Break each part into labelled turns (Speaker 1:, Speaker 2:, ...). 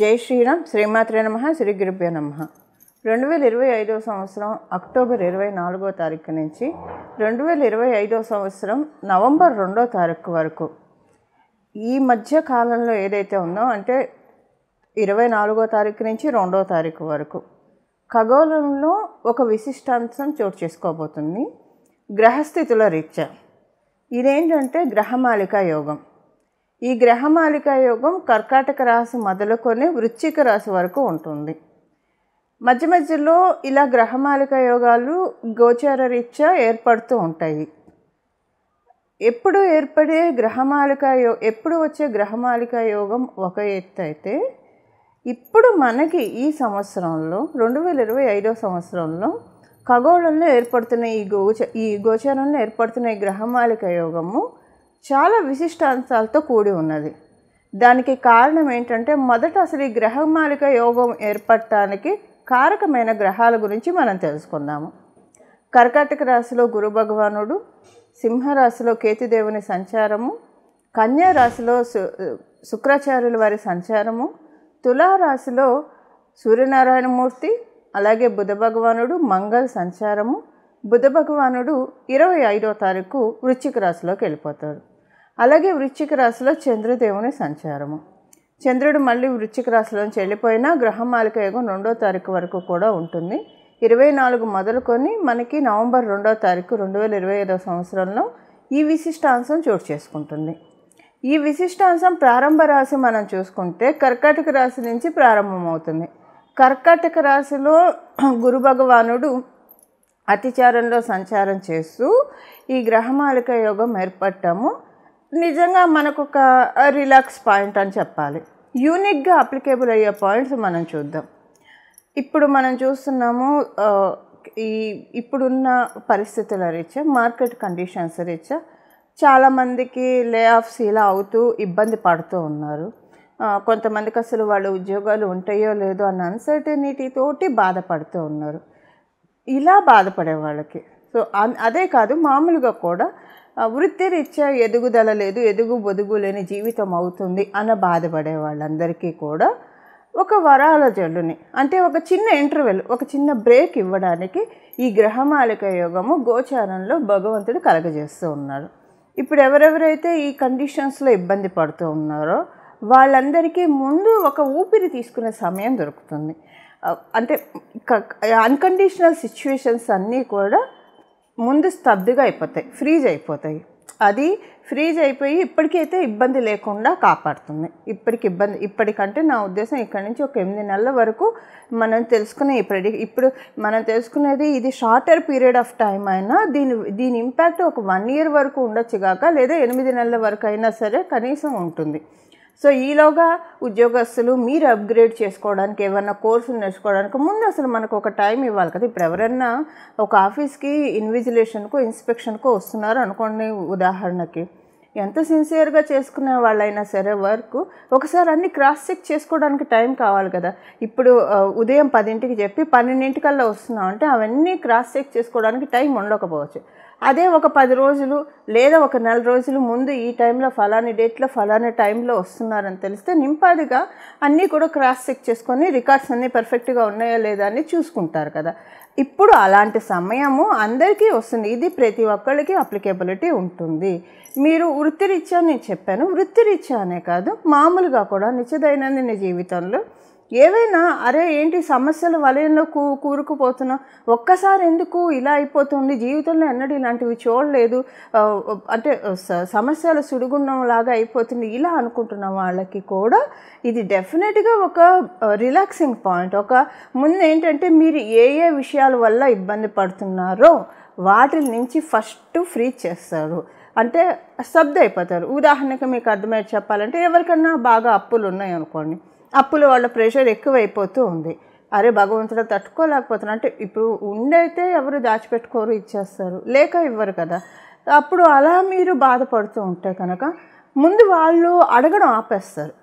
Speaker 1: జై శ్రీరామ్. శ్రీమాత్రే నమః. శ్రీ గురుభ్యో నమః. 2025 సంవత్సరం అక్టోబర్ 24వ తారీఖు నుంచి 2025 సంవత్సరం నవంబర్ 2వ తారీఖు వరకు ఈ మధ్య కాలంలో ఏదైతే ఉందో అంటే 24వ తారీఖు నుంచి 2వ తారీఖు వరకు ఖగోళంలో ఒక విశిష్టాంశం చోటు చేసుకోబోతుంది. గ్రహస్థితుల రీత్యా ఇదేంటంటే గ్రహమాలికా యోగం. ఈ గ్రహమాలికా యోగం కర్కాటక రాశి మొదలుకొని వృశ్చిక రాశి వరకు ఉంటుంది. మధ్య మధ్యలో ఇలా గ్రహమాలికా యోగాలు గోచార రీత్యా ఏర్పడుతూ ఉంటాయి. ఎప్పుడు ఏర్పడే ఎప్పుడు వచ్చే గ్రహమాలికా యోగం ఒక ఎత్తు అయితే, ఇప్పుడు మనకి ఈ సంవత్సరంలో 2025 సంవత్సరంలో ఖగోళంలో ఏర్పడుతున్న ఈ గోచారంలో ఏర్పడుతున్న ఈ గ్రహమాలికా యోగము చాలా విశిష్టాంశాలతో కూడి ఉన్నది. దానికి కారణం ఏంటంటే, మొదట అసలు ఈ గ్రహమాలికా యోగం ఏర్పడటానికి కారకమైన గ్రహాల గురించి మనం తెలుసుకుందాము. కర్కాటక రాశిలో గురు భగవానుడు, సింహరాశిలో కేతుదేవుని సంచారము, కన్యా రాశిలో శుక్రాచార్యుల వారి సంచారము, తులారాశిలో సూర్యనారాయణమూర్తి, అలాగే బుధ భగవానుడు, మంగళ సంచారము. బుధ భగవానుడు 25వ తారీఖు వృశ్చిక రాశిలోకి వెళ్ళిపోతాడు. అలాగే వృశ్చిక రాశిలో చంద్రదేవుని సంచారము. చంద్రుడు మళ్ళీ వృశ్చిక రాశిలోంచి వెళ్ళిపోయినా గ్రహమాలిక యోగం 2వ తారీఖు వరకు కూడా ఉంటుంది. 24 మొదలుకొని మనకి నవంబర్ 2వ తారీఖు 2025 సంవత్సరంలో ఈ విశిష్టాంశం చోటు చేసుకుంటుంది. ఈ విశిష్టాంశం ప్రారంభ రాశి మనం చూసుకుంటే కర్కాటక రాశి నుంచి ప్రారంభమవుతుంది. కర్కాటక రాశిలో గురు భగవానుడు అతిచారంలో సంచారం చేస్తూ ఈ గ్రహమాలిక యోగం ఏర్పడటము నిజంగా మనకు ఒక రిలాక్స్ పాయింట్ అని చెప్పాలి. యూనిక్గా అప్లికేబుల్ అయ్యే పాయింట్స్ మనం చూద్దాం. ఇప్పుడు మనం చూస్తున్నాము, ఇప్పుడున్న పరిస్థితుల రీత్యా, మార్కెట్ కండిషన్స్ రీత్యా చాలామందికి లే ఆఫ్స్ ఇలా అవుతూ ఇబ్బంది పడుతూ ఉన్నారు. కొంతమందికి అసలు వాళ్ళ ఉద్యోగాలు ఉంటాయో లేదో అన్న అన్సర్టనిటీ తోటి బాధపడుతూ ఉన్నారు. ఇలా బాధపడే వాళ్ళకి అదే కాదు, మామూలుగా కూడా వృత్తిరీత్యా ఎదుగుదల లేదు, బొదుగు లేని జీవితం అవుతుంది అన్న బాధపడే వాళ్ళందరికీ కూడా ఒక వరాల జల్లుని, అంటే ఒక చిన్న ఇంటర్వెల్, ఒక చిన్న బ్రేక్ ఇవ్వడానికి ఈ గ్రహమాలిక యోగము గోచారంలో భగవంతుడు కలగజేస్తూ ఉన్నాడు. ఇప్పుడు ఎవరెవరైతే ఈ కండిషన్స్లో ఇబ్బంది పడుతూ ఉన్నారో వాళ్ళందరికీ ముందు ఒక ఊపిరి తీసుకునే సమయం దొరుకుతుంది. అంటే అన్కండిషనల్ సిచ్యువేషన్స్ అన్నీ కూడా ముందు స్తబ్దుగా అయిపోతాయి, ఫ్రీజ్ అయిపోతాయి. అది ఫ్రీజ్ అయిపోయి ఇప్పటికైతే ఇబ్బంది లేకుండా కాపాడుతుంది. ఇప్పటికంటే నా ఉద్దేశం ఇక్కడి నుంచి ఒక 8 నెలల వరకు మనం తెలుసుకునే ఇప్పుడు మనం తెలుసుకునేది ఇది షార్టర్ పీరియడ్ ఆఫ్ టైం అయినా దీని ఇంపాక్ట్ ఒక 1 year వరకు ఉండొచ్చు కాక, లేదా 8 నెలల వరకు అయినా సరే కనీసం ఉంటుంది. సో ఈలోగా ఉద్యోగస్తులు మీరు అప్గ్రేడ్ చేసుకోవడానికి, ఏమన్నా కోర్సులు నేర్చుకోవడానికి ముందు అసలు మనకు ఒక టైం ఇవ్వాలి కదా. ఇప్పుడు ఎవరైనా ఒక ఆఫీస్కి ఇన్విజిలేషన్కో ఇన్స్పెక్షన్కో వస్తున్నారు అనుకోండి, ఉదాహరణకి, ఎంత సిన్సియర్గా చేసుకునే వాళ్ళైనా సరే వర్క్ ఒకసారి అన్ని క్రాస్ చెక్ చేసుకోవడానికి టైం కావాలి కదా. ఇప్పుడు ఉదయం 10ంటికి చెప్పి 12ంటికల్లా వస్తున్నాం అంటే అవన్నీ క్రాస్ చెక్ చేసుకోవడానికి టైం ఉండకపోవచ్చు. అదే ఒక 10 రోజులు లేదా ఒక 4 రోజులు ముందు ఈ టైంలో ఫలాని డేట్లో ఫలాని టైంలో వస్తున్నారని తెలిస్తే నింపాదిగా అన్నీ కూడా క్రాస్ చెక్ చేసుకొని రికార్డ్స్ అన్నీ పర్ఫెక్ట్గా ఉన్నాయా లేదా అని చూసుకుంటారు కదా. ఇప్పుడు అలాంటి సమయము అందరికీ వస్తుంది. ఇది ప్రతి ఒక్కళ్ళకి అప్లికేబిలిటీ ఉంటుంది. మీరు వృత్తిరీత్యా, నేను చెప్పాను, వృత్తిరీత్యా అనే కాదు, మామూలుగా కూడా నిత్య దైనందిన జీవితంలో ఏవైనా అరే ఏంటి సమస్యల వలయంలో కూరుకుపోతున్నా, ఒక్కసారి ఎందుకు ఇలా అయిపోతుంది, జీవితంలో ఎన్నడూ ఇలాంటివి చూడలేదు, అంటే సమస్యల సుడిగుండంలాగా అయిపోతుంది ఇలా అనుకుంటున్న వాళ్ళకి కూడా ఇది డెఫినెట్గా ఒక రిలాక్సింగ్ పాయింట్. ఒక ముందు ఏంటంటే మీరు ఏ విషయాల వల్ల ఇబ్బంది పడుతున్నారో వాటి నుంచి ఫస్ట్ ఫ్రీ చేస్తారు, అంటే స్తబ్దు అయిపోతారు. ఉదాహరణకి మీకు అర్థమయ్యేది చెప్పాలంటే, ఎవరికన్నా బాగా అప్పులు ఉన్నాయనుకోండి, అప్పుల వాళ్ళ ప్రెషర్ ఎక్కువైపోతూ ఉంది, అరే భగవంతుడు తట్టుకోలేకపోతున్నా అంటే, ఇప్పుడు ఉండైతే ఎవరు దాచిపెట్టుకోరు, ఇచ్చేస్తారు, లేక ఇవ్వరు కదా. అప్పుడు అలా మీరు బాధపడుతూ ఉంటే కనుక ముందు వాళ్ళు అడగడం ఆపేస్తారు.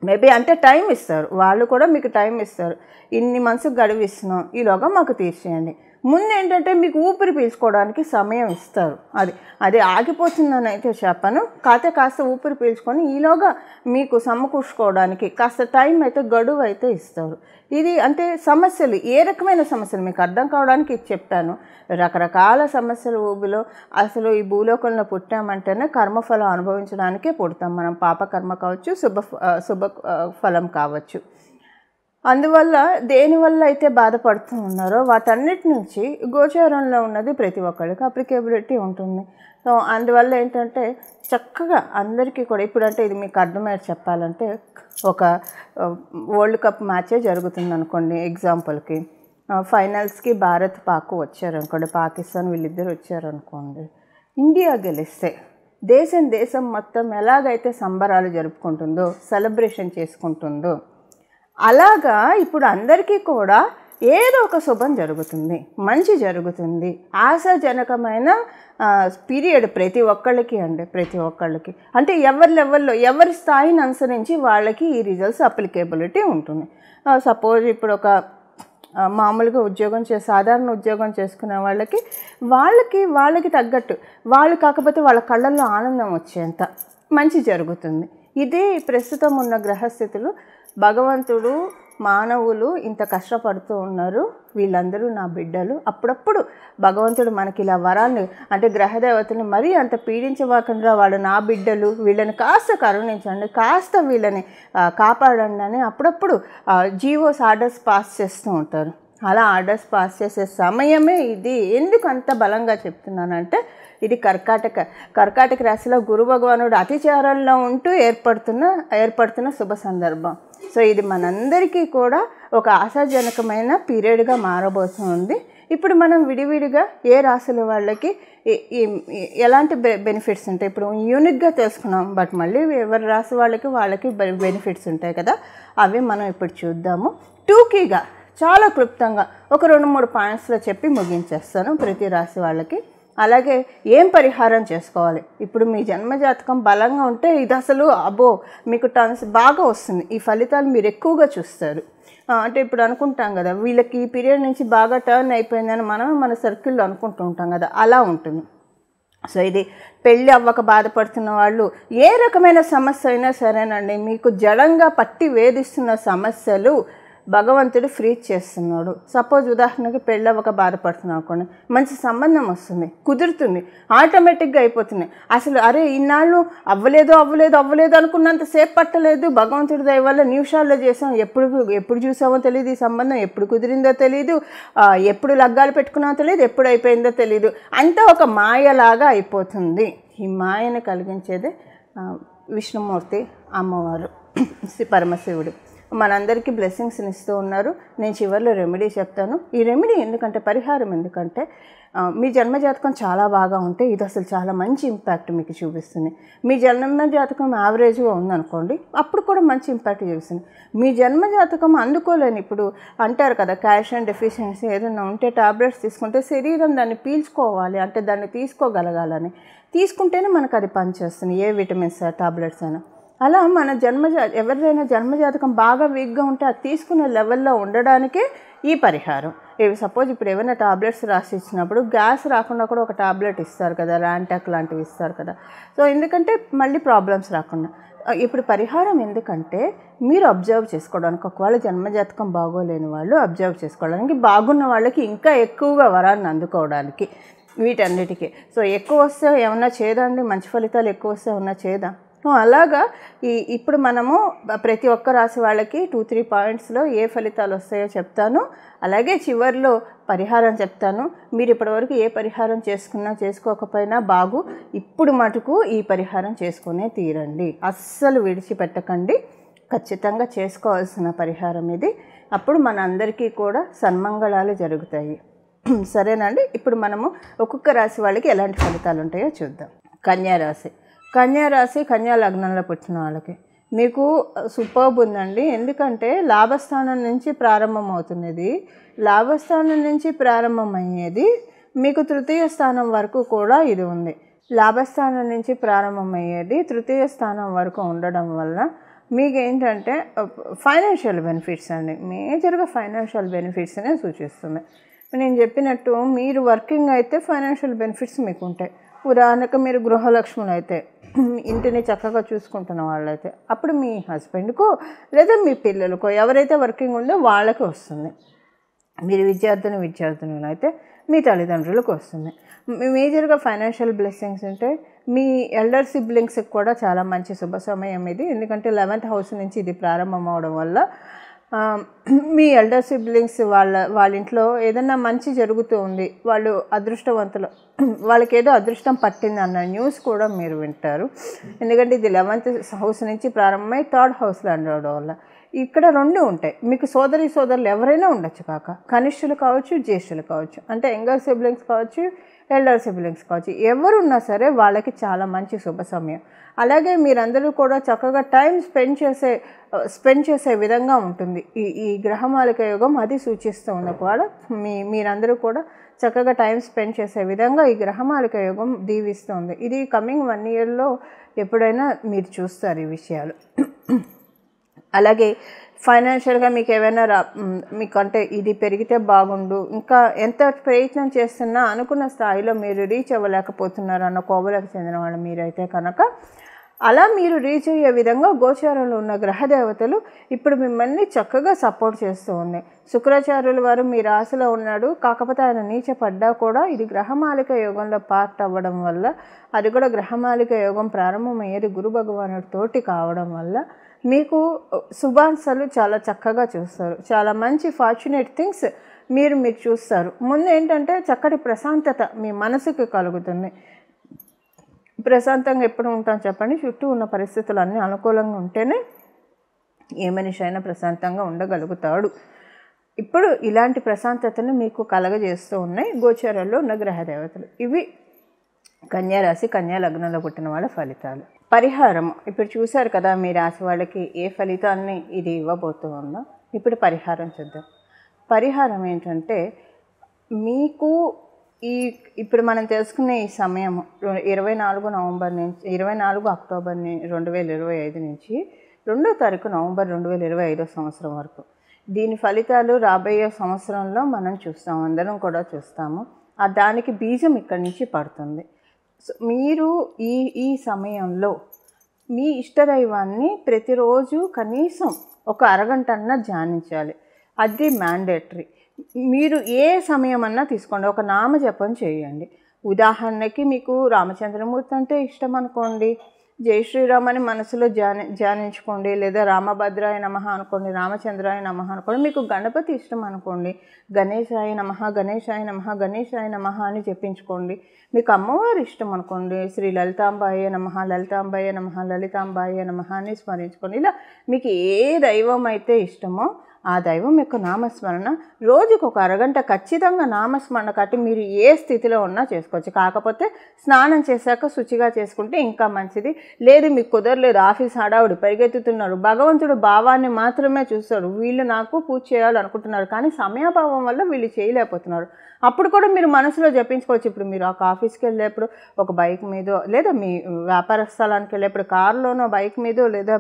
Speaker 1: మేబీ అంటే టైం ఇస్తారు, వాళ్ళు కూడా మీకు టైం ఇస్తారు. ఇన్ని మంత్స్కి గడువు ఇస్తున్నాం, ఈలోగా మాకు తీర్చేయండి. ముందు ఏంటంటే మీకు ఊపిరి పీల్చుకోవడానికి సమయం ఇస్తారు. అది ఆగిపోతుందని అయితే చెప్పను, కాస్త ఊపిరి పీల్చుకొని ఈలోగా మీకు సమకూర్చుకోవడానికి కాస్త టైం అయితే గడువు అయితే ఇస్తారు. ఇది అంటే సమస్యలు ఏ రకమైన సమస్యలు మీకు అర్థం కావడానికి ఇది చెప్పాను. రకరకాల సమస్యల ఊబిలో అసలు ఈ భూలోకంలో పుట్టామంటేనే కర్మఫలం అనుభవించడానికే పుడతాం. మనం పాపకర్మ కావచ్చు, శుభ ఫలం కావచ్చు. అందువల్ల దేనివల్ల అయితే బాధపడుతూ ఉన్నారో వాటన్నిటి నుంచి గోచారంలో ఉన్నది ప్రతి ఒక్కరికి అప్లికేబిలిటీ ఉంటుంది. సో అందువల్ల ఏంటంటే చక్కగా అందరికీ కూడా ఇప్పుడంటే ఇది మీకు అర్థమయ్యేది చెప్పాలంటే ఒక వరల్డ్ కప్ మ్యాచే జరుగుతుంది అనుకోండి. ఎగ్జాంపుల్కి ఫైనల్స్కి భారత్ పాక్ వచ్చారనుకోండి, పాకిస్తాన్ వీళ్ళిద్దరు వచ్చారనుకోండి. ఇండియా గెలిస్తే దేశం మొత్తం ఎలాగైతే సంబరాలు జరుపుకుంటుందో, సెలబ్రేషన్ చేసుకుంటుందో, అలాగా ఇప్పుడు అందరికీ కూడా ఏదో ఒక శుభం జరుగుతుంది, మంచి జరుగుతుంది. ఆశాజనకమైన పీరియడ్ ప్రతి ఒక్కళ్ళకి అంటే ఎవరి లెవెల్లో ఎవరి స్థాయిని అనుసరించి వాళ్ళకి ఈ రిజల్ట్స్ అప్లికేబిలిటీ ఉంటుంది. సపోజ్ ఇప్పుడు ఒక మామూలుగా సాధారణ ఉద్యోగం చేసుకునే వాళ్ళకి తగ్గట్టు వాళ్ళు కాకపోతే వాళ్ళ కళ్ళల్లో ఆనందం వచ్చేంత మంచి జరుగుతుంది. ఇదే ప్రస్తుతం ఉన్న గ్రహస్థితులు. భగవంతుడు మానవులు ఇంత కష్టపడుతూ ఉన్నారు, వీళ్ళందరూ నా బిడ్డలు. అప్పుడప్పుడు భగవంతుడు మనకి ఇలా వరాన్ని అంటే గ్రహదేవతని మరీ అంత పీడించవాకుండా వాళ్ళు నా బిడ్డలు, వీళ్ళని కాస్త కరుణించండి, కాస్త వీళ్ళని కాపాడండి అని అప్పుడప్పుడు ఆర్డర్స్ పాస్ చేస్తూ ఉంటారు. అలా ఆర్డర్స్ పాస్ చేసే సమయమే ఇది. ఎందుకు అంత బలంగా చెప్తున్నానంటే ఇది కర్కాటక రాశిలో గురు భగవానుడు అతిచారంలో ఉంటూ ఏర్పడుతున్న శుభ సందర్భం. సో ఇది మనందరికీ కూడా ఒక ఆశాజనకమైన పీరియడ్గా మారబోతుంది. ఇప్పుడు మనం విడివిడిగా ఏ రాశుల వాళ్ళకి ఎలాంటి బెనిఫిట్స్ ఉంటాయి ఇప్పుడు యూనిక్గా తెలుసుకున్నాం. బట్ మళ్ళీ ఎవరి రాశి వాళ్ళకి బెనిఫిట్స్ ఉంటాయి కదా, అవి మనం ఇప్పుడు చూద్దాము. టూకీగా చాలా క్లుప్తంగా ఒక 2-3 పాయింట్స్లో చెప్పి ముగించేస్తాను ప్రతి రాశి వాళ్ళకి. అలాగే ఏం పరిహారం చేసుకోవాలి. ఇప్పుడు మీ జన్మజాతకం బలంగా ఉంటే ఇది అసలు మీకు టర్న్స్ బాగా వస్తుంది. ఈ ఫలితాలు మీరు ఎక్కువగా చూస్తారు. అంటే ఇప్పుడు అనుకుంటాం కదా వీళ్ళకి ఈ పీరియడ్ నుంచి బాగా టర్న్ అయిపోయిందని మన సర్కిల్లో అనుకుంటూ ఉంటాం కదా, అలా ఉంటుంది. సో ఇది పెళ్ళి అవ్వక బాధపడుతున్న వాళ్ళు ఏ రకమైన సమస్య అయినా సరేనండి, మీకు జడంగా పట్టి వేధిస్తున్న సమస్యలు భగవంతుడు ఫ్రీ చేస్తున్నాడు. సపోజ్ ఉదాహరణకి పెళ్ళవక బాధపడుతున్నాం అనుకోండి, మంచి సంబంధం వస్తుంది, కుదురుతుంది, ఆటోమేటిక్గా అయిపోతుంది. అసలు ఇన్నాళ్ళు అవ్వలేదు అనుకున్నంతసేపు పట్టలేదు, భగవంతుడి దయ వల్ల నిమిషాల్లో చేసాం. ఎప్పుడు చూసామో తెలియదు, ఈ సంబంధం ఎప్పుడు కుదిరిందో తెలియదు, ఎప్పుడు లగ్గాలు పెట్టుకున్నామో తెలియదు, ఎప్పుడు అయిపోయిందో తెలియదు. అంతా ఒక మాయలాగా అయిపోతుంది. ఈ మాయను కలిగించేదే విష్ణుమూర్తి, అమ్మవారు, పరమశివుడు మనందరికీ బ్లెస్సింగ్స్ని ఇస్తూ ఉన్నారు. నేను చివరిలో రెమెడీ చెప్తాను. ఈ రెమెడీ ఎందుకంటే పరిహారం ఎందుకంటే మీ జన్మజాతకం చాలా బాగా ఉంటే ఇది అసలు చాలా మంచి ఇంపాక్ట్ మీకు చూపిస్తుంది. మీ జన్మజాతకం యావరేజ్గా ఉందనుకోండి, అప్పుడు కూడా మంచి ఇంపాక్ట్ చూపిస్తుంది. మీ జన్మజాతకం అందుకోలేని ఇప్పుడు అంటారు కదా కాల్షియం డెఫిషియన్సీ ఏదైనా ఉంటే టాబ్లెట్స్ తీసుకుంటే శరీరం దాన్ని పీల్చుకోవాలి, అంటే దాన్ని తీసుకోగలగాలని, తీసుకుంటేనే మనకు అది పనిచేస్తుంది, ఏ విటమిన్స్ టాబ్లెట్స్ అయినా. అలా మన ఎవరిదైనా జన్మజాతకం బాగా వీక్గా ఉంటే అది తీసుకునే లెవెల్లో ఉండడానికే ఈ పరిహారం. సపోజ్ ఇప్పుడు ఏమైనా టాబ్లెట్స్ రాసి ఇచ్చినప్పుడు గ్యాస్ రాకుండా కూడా ఒక టాబ్లెట్ ఇస్తారు కదా, ర్యాంటాక్ లాంటివి ఇస్తారు కదా. సో ఎందుకంటే మళ్ళీ ప్రాబ్లమ్స్ రాకుండా. ఇప్పుడు పరిహారం ఎందుకంటే మీరు అబ్జర్వ్ చేసుకోవడానికి, ఒకవేళ జన్మజాతకం బాగోలేని వాళ్ళు అబ్జర్వ్ చేసుకోవడానికి, బాగున్న వాళ్ళకి ఇంకా ఎక్కువగా వరాన్ని అందుకోవడానికి, వీటన్నిటికీ. సో ఎక్కువ వస్తే ఏమన్నా చేదండి, మంచి ఫలితాలు ఎక్కువ వస్తే ఏమన్నా చేదా. అలాగా ఇప్పుడు మనము ప్రతి ఒక్క రాశి వాళ్ళకి 2-3 పాయింట్స్లో ఏ ఫలితాలు వస్తాయో చెప్తాను. అలాగే చివరిలో పరిహారం చెప్తాను. మీరు ఇప్పటివరకు ఏ పరిహారం చేసుకోకపోయినా ఇప్పుడు మటుకు ఈ పరిహారం చేసుకునే తీరండి, అస్సలు విడిచిపెట్టకండి. ఖచ్చితంగా చేసుకోవాల్సిన పరిహారం ఇది. అప్పుడు మన అందరికీ కూడా సన్మంగళాలు జరుగుతాయి. సరేనండి. ఇప్పుడు మనము ఒక్కొక్క రాశి వాళ్ళకి ఎలాంటి ఫలితాలు ఉంటాయో చూద్దాం. కన్యారాశి కన్యా లగ్నంలో పుట్టిన వాళ్ళకి మీకు సూపర్బ్ ఉందండి. ఎందుకంటే లాభస్థానం నుంచి ప్రారంభమవుతున్నది. లాభస్థానం నుంచి ప్రారంభమయ్యేది మీకు తృతీయ స్థానం వరకు కూడా ఇది ఉంది. లాభస్థానం నుంచి ప్రారంభమయ్యేది తృతీయ స్థానం వరకు ఉండడం వల్ల మీకు ఏంటంటే ఫైనాన్షియల్ బెనిఫిట్స్ అండి, మేజర్గా ఫైనాన్షియల్ బెనిఫిట్స్నే సూచిస్తుంది. నేను చెప్పినట్టు మీరు వర్కింగ్ అయితే ఫైనాన్షియల్ బెనిఫిట్స్ మీకు ఉంటాయి. ఉదాహరణకు మీరు గృహలక్ష్ములు అయితే, ఇంటిని చక్కగా చూసుకుంటున్న వాళ్ళైతే, అప్పుడు మీ హస్బెండ్కో లేదా మీ పిల్లలకో ఎవరైతే వర్కింగ్ ఉందో వాళ్ళకి వస్తుంది. మీరు విద్యార్థులు అయితే మీ తల్లిదండ్రులకు వస్తుంది. మేజర్గా ఫైనాన్షియల్ బ్లెస్సింగ్స్ ఉంటే మీ ఎల్డర్ సిబ్లింగ్స్కి కూడా చాలా మంచి శుభ సమయం ఇది. ఎందుకంటే 11th హౌస్ నుంచి ఇది ప్రారంభం అవడం వల్ల మీ ఎల్డర్ సిబ్లింగ్స్ వాళ్ళ ఇంట్లో ఏదన్నా మంచి జరుగుతూ ఉంది, వాళ్ళు అదృష్టవంతులు, వాళ్ళకి ఏదో అదృష్టం పట్టింది అన్న న్యూస్ కూడా మీరు వింటారు. ఎందుకంటే ఇది 11th హౌస్ నుంచి ప్రారంభమై 3rd హౌస్లో ఉండడం వల్ల ఇక్కడ 2 ఉంటాయి. మీకు సోదరులు ఎవరైనా ఉండొచ్చు, కనిష్ఠులు కావచ్చు, జ్యేష్ఠులు కావచ్చు, అంటే యంగర్ సిబ్లింగ్స్ కావచ్చు, ఎల్డర్ సిబ్లింగ్స్ కావచ్చు, ఎవరున్నా సరే వాళ్ళకి చాలా మంచి శుభ సమయం. అలాగే మీరందరూ కూడా చక్కగా టైం స్పెండ్ చేసే విధంగా ఉంటుంది ఈ గ్రహమాలిక యోగం. అది సూచిస్తూ ఉన్న కూడా మీరందరూ కూడా చక్కగా టైం స్పెండ్ చేసే విధంగా ఈ గ్రహమాలిక యోగం దీవిస్తుంది. ఇది కమింగ్ 1 ఇయర్లో ఎప్పుడైనా మీరు చూస్తారు ఈ విషయాలు. అలాగే ఫైనాన్షియల్గా మీకు ఏమైనా మీకు అంటే ఇది పెరిగితే బాగుండు, ఇంకా ఎంత ప్రయత్నం చేస్తున్నా అనుకున్న స్థాయిలో మీరు రీచ్ అవ్వలేకపోతున్నారు అన్న కోవలకు చెందిన వాళ్ళు మీరైతే కనుక, అలా మీరు రీచ్ అయ్యే విధంగా గోచారంలో ఉన్న గ్రహదేవతలు ఇప్పుడు మిమ్మల్ని చక్కగా సపోర్ట్ చేస్తూ ఉంది. శుక్రాచార్యుల వారు మీ రాశిలో ఉన్నాడు, కాకపోతే ఆయన నీచపడ్డా కూడా ఇది గ్రహమాలిక యోగంలో పార్ట్ అవ్వడం వల్ల, అది కూడా గ్రహమాలిక యోగం ప్రారంభమయ్యేది గురు భగవానుడితోటి కావడం వల్ల మీకు శుభాంశాలు చాలా చక్కగా చూస్తారు. చాలా మంచి ఫార్చునేట్ థింగ్స్ మీరు చూస్తారు. ముందు ఏంటంటే చక్కటి ప్రశాంతత మీ మనసుకి కలుగుతుంది. ప్రశాంతంగా ఎప్పుడు ఉంటాం చెప్పండి? చుట్టూ ఉన్న పరిస్థితులు అన్నీ అనుకూలంగా ఉంటేనే ఏ మనిషి అయినా ప్రశాంతంగా ఉండగలుగుతాడు. ఇప్పుడు ఇలాంటి ప్రశాంతతను మీకు కలగజేస్తూ ఉన్నాయి గోచారంలో ఉన్న గ్రహదేవతలు. ఇవి కన్యారాశి, కన్యా లగ్నంలో పుట్టిన వాళ్ళ ఫలితాలు. పరిహారం ఇప్పుడు చూశారు కదా, మీ రాశి వాళ్ళకి ఏ ఫలితాన్ని ఇది ఇవ్వబోతుందో. ఇప్పుడు పరిహారం చూద్దాం. పరిహారం ఏంటంటే, మీకు ఇప్పుడు మనం తెలుసుకునే ఈ సమయం 24 నవంబర్ నుంచి 24 అక్టోబర్ 2025 నుంచి 2వ తారీఖు నవంబర్ 2025 సంవత్సరం వరకు దీని ఫలితాలు రాబోయే సంవత్సరంలో మనం చూస్తాము, అందరం కూడా చూస్తాము. దానికి బీజం ఇక్కడి నుంచి పడుతుంది. మీరు ఈ సమయంలో మీ ఇష్టదైవాన్ని ప్రతిరోజు కనీసం ఒక అరగంట అన్నా ధ్యానించాలి. అది మ్యాండేటరీ. మీరు ఏ సమయం అన్నా తీసుకోండి, ఒక నామజపం చేయండి. ఉదాహరణకి మీకు రామచంద్రమూర్తి అంటే ఇష్టం అనుకోండి, జై శ్రీరామ్ అని మనసులో ధ్యానించుకోండి. లేదా రామభద్రాయ నమః అనుకోండి, రామచంద్రాయ నమః అనుకోండి. మీకు గణపతి ఇష్టం అనుకోండి, గణేశాయ నమః, గణేశాయ నమః, గణేశాయ నమః అని చెప్పించుకోండి. మీకు అమ్మవారు ఇష్టం అనుకోండి, శ్రీ లలితాంబాయ నమః, లలితాంబాయ నమః, లలితాంబాయ నమః అని స్మరించుకోండి. ఇలా మీకు ఏ దైవం అయితే ఇష్టమో ఆ దైవం యొక్క నామస్మరణ రోజుకు ఒక అరగంట ఖచ్చితంగా నామస్మరణ కట్టి మీరు ఏ స్థితిలో ఉన్నా చేసుకోవచ్చు. కాకపోతే స్నానం చేశాక శుచిగా చేసుకుంటే ఇంకా మంచిది. లేదు మీకు కుదరలేదు, ఆఫీస్ హడావుడి పరిగెత్తుతున్నారు, భగవంతుడు భావాన్ని మాత్రమే చూస్తాడు, వీళ్ళు నాకు పూజ చేయాలనుకుంటున్నారు కానీ సమయాభావం వల్ల వీళ్ళు చేయలేకపోతున్నారు, అప్పుడు కూడా మీరు మనసులో జపించుకోవచ్చు. ఇప్పుడు మీరు ఒక ఆఫీస్కి వెళ్ళేప్పుడు ఒక బైక్ మీదో, లేదా మీ వ్యాపార స్థలానికి వెళ్ళేప్పుడు కారులోనో, బైక్ మీదో, లేదా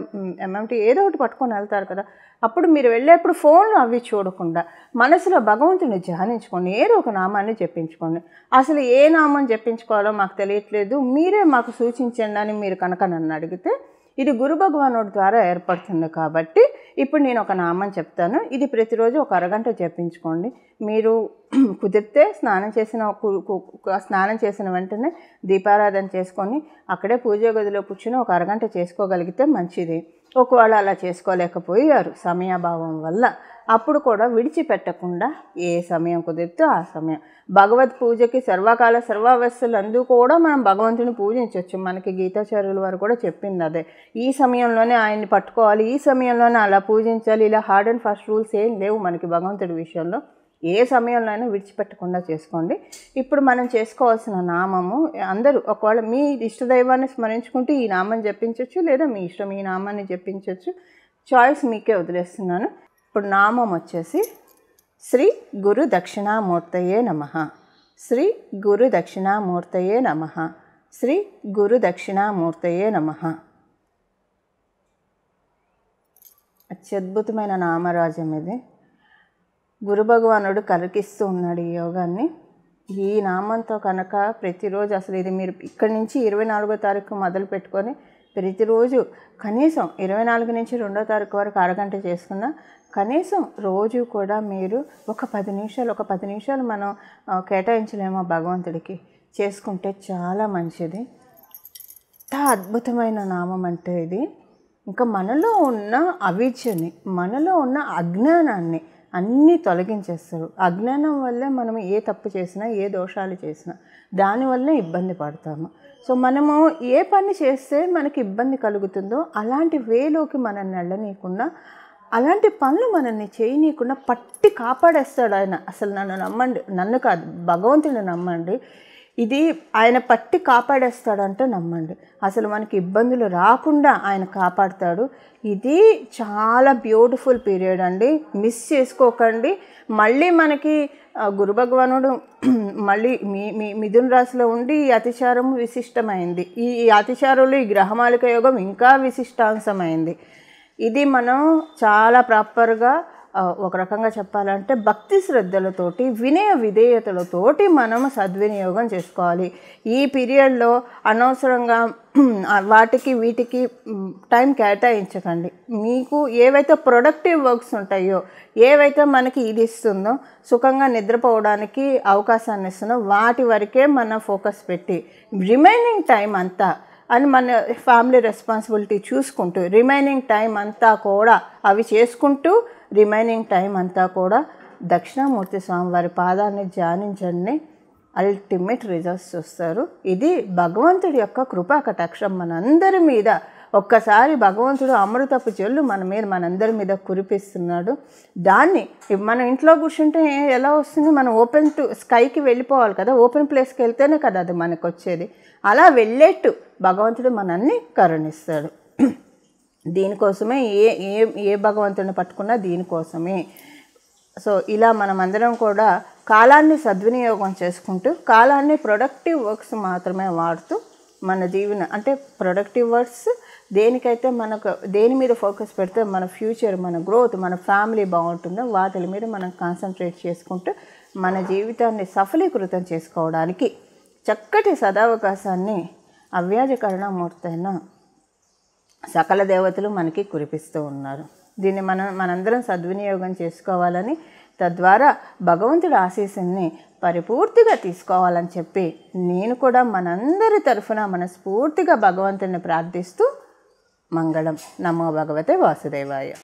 Speaker 1: ఎంఎంటీ ఏదో ఒకటి పట్టుకొని వెళ్తారు కదా, అప్పుడు మీరు వెళ్ళేప్పుడు ఫోన్లు అవి చూడకుండా మనసులో భగవంతుని ధ్యానించుకోండి, ఏదో ఒక నామాన్ని జపించుకోండి. అసలు ఏ నామం జపించుకోవాలో మాకు తెలియట్లేదు, మీరే మాకు సూచించండి అని మీరు కనుక నన్ను అడిగితే, ఇది గురు భగవానుడి ద్వారా ఏర్పడుతుంది కాబట్టి ఇప్పుడు నేను ఒక నామం చెప్తాను. ఇది ప్రతిరోజు ఒక అరగంట జపించుకోండి. మీరు కుదిరితే స్నానం చేసిన వెంటనే దీపారాధన చేసుకొని అక్కడే పూజ గదిలో కూర్చుని ఒక అరగంట చేసుకోగలిగితే మంచిది. ఒకవేళ అలా చేసుకోలేకపోయారు సమయాభావం వల్ల, అప్పుడు కూడా విడిచిపెట్టకుండా ఏ సమయం కుదిరితే ఆ సమయం భగవద్ పూజకి సర్వకాల సర్వావస్థలు అందు కూడా మనం భగవంతుని పూజించవచ్చు. మనకి గీతాచార్యుల వారు కూడా చెప్పింది అదే. ఈ సమయంలోనే ఆయన్ని పట్టుకోవాలి, ఈ సమయంలోనే అలా పూజించాలి, ఇలా హార్డ్ అండ్ ఫాస్ట్ రూల్స్ ఏం లేవు మనకి భగవంతుడి విషయంలో. ఏ సమయంలో అయినా విడిచిపెట్టకుండా చేసుకోండి. ఇప్పుడు మనం చేసుకోవాల్సిన నామము, అందరూ ఒకవేళ మీ ఇష్టదైవాన్ని స్మరించుకుంటూ ఈ నామాన్ని జపించవచ్చు, లేదా మీ ఇష్టం ఈ నామాన్ని జపించవచ్చు. చాయిస్ మీకే వదిలేస్తున్నాను. ఇప్పుడు నామం వచ్చేసి శ్రీ గురు దక్షిణామూర్తయే నమః, శ్రీ గురు దక్షిణామూర్తయే నమః, శ్రీ గురు దక్షిణామూర్తయే నమః. అత్యద్భుతమైన నామరాజ్యం ఇది. గురు భగవానుడు కలిగిస్తూ ఉన్నాడు ఈ యోగాన్ని. ఈ నామంతో కనుక ప్రతిరోజు అసలు ఇది మీరు ఇక్కడి నుంచి 24వ తారీఖు మొదలు పెట్టుకొని ప్రతిరోజు కనీసం 24 నుంచి 2వ తారీఖు వరకు అరగంట చేసుకున్న కనీసం రోజు కూడా మీరు ఒక 10 నిమిషాలు మనం కేటాయించలేమో భగవంతుడికి చేసుకుంటే చాలా మంచిది. ఎంత అద్భుతమైన నామం అంటే ఇది. ఇంకా మనలో ఉన్న అవిద్యని, మనలో ఉన్న అజ్ఞానాన్ని అన్నీ తొలగించేస్తారు. అజ్ఞానం వల్లే మనం ఏ తప్పు చేసినా, ఏ దోషాలు చేసినా దానివల్లే ఇబ్బంది పడతాము. సో మనము ఏ పని చేస్తే మనకి ఇబ్బంది కలుగుతుందో అలాంటి వేలోకి మనల్ని వెళ్ళనీయకుండా, అలాంటి పనులు మనల్ని చేయనీయకుండా పట్టి కాపాడేస్తాడు ఆయన. అసలు నన్ను నమ్మండి, నన్ను కాదు భగవంతుని నమ్మండి, ఇది ఆయన పట్టి కాపాడేస్తాడంటే నమ్మండి. అసలు మనకి ఇబ్బందులు రాకుండా ఆయన కాపాడుతాడు. ఇది చాలా బ్యూటిఫుల్ పీరియడ్ అండి, మిస్ చేసుకోకండి. మళ్ళీ మనకి గురు భగవానుడు మళ్ళీ మిథున రాశిలో ఉండి ఈ అతిచారం విశిష్టమైంది. ఈ అతిచారంలో ఈ గ్రహమాలిక యోగం ఇంకా విశిష్టాంశమైంది. ఇది మనం చాలా ప్రాపర్గా ఒక రకంగా చెప్పాలంటే భక్తి శ్రద్ధలతోటి, వినయ విధేయతలతోటి మనం సద్వినియోగం చేసుకోవాలి. ఈ పీరియడ్లో అనవసరంగా వాటికి వీటికి టైం కేటాయించకండి. మీకు ఏవైతే ప్రొడక్టివ్ వర్క్స్ ఉంటాయో, ఏవైతే మనకి ఇది ఇస్తుందో, సుఖంగా నిద్రపోవడానికి అవకాశాన్ని ఇస్తుందో వాటి వరకే మన ఫోకస్ పెట్టి రిమైనింగ్ టైం అంతా అని మన ఫ్యామిలీ రెస్పాన్సిబిలిటీ చూసుకుంటూ రిమైనింగ్ టైం అంతా కూడా అవి చేసుకుంటూ రిమైనింగ్ టైం అంతా కూడా దక్షిణామూర్తి స్వామి వారి పాదాన్ని ధ్యానించండి. అల్టిమేట్ రిజల్ట్స్ చూస్తారు. ఇది భగవంతుడి యొక్క కృపా కటాక్షం మనందరి మీద. ఒక్కసారి భగవంతుడు అమృతపు జల్లు మన మీద, మనందరి మీద కురిపిస్తున్నాడు. దాన్ని మనం ఇంట్లో కూర్చుంటే ఎలా వస్తుంది? మనం ఓపెన్ టు స్కైకి వెళ్ళిపోవాలి కదా, ఓపెన్ ప్లేస్కి వెళ్తేనే కదా అది మనకు వచ్చేది. అలా వెళ్ళేట్టు భగవంతుడు మనల్ని కరుణిస్తాడు. దీనికోసమే ఏ భగవంతుడిని పట్టుకున్నా దీనికోసమే. సో ఇలా మనమందరం కూడా కాలాన్ని సద్వినియోగం చేసుకుంటూ, కాలాన్ని ప్రొడక్టివ్ వర్క్స్ మాత్రమే వాడుతూ మన జీవన అంటే ప్రొడక్టివ్ వర్క్స్ దేనికైతే మనకు దేని మీద ఫోకస్ పెడితే మన ఫ్యూచర్, మన గ్రోత్, మన ఫ్యామిలీ బాగుంటుందో వాటి మీద మనం కాన్సన్ట్రేట్ చేసుకుంటూ మన జీవితాన్ని సఫలీకృతం చేసుకోవడానికి చక్కటి సదావకాశాన్ని అవ్యాజ కరుణామూర్తి అయిన సకల దేవతలు మనకి కురిపిస్తూ ఉన్నారు. దీన్ని మనందరం సద్వినియోగం చేసుకోవాలని, తద్వారా భగవంతుడి ఆశీస్సుని పరిపూర్తిగా తీసుకోవాలని చెప్పి నేను కూడా మనందరి తరఫున మనస్ఫూర్తిగా భగవంతుడిని ప్రార్థిస్తూ మంగళం. నమో భగవతే వాసుదేవాయ.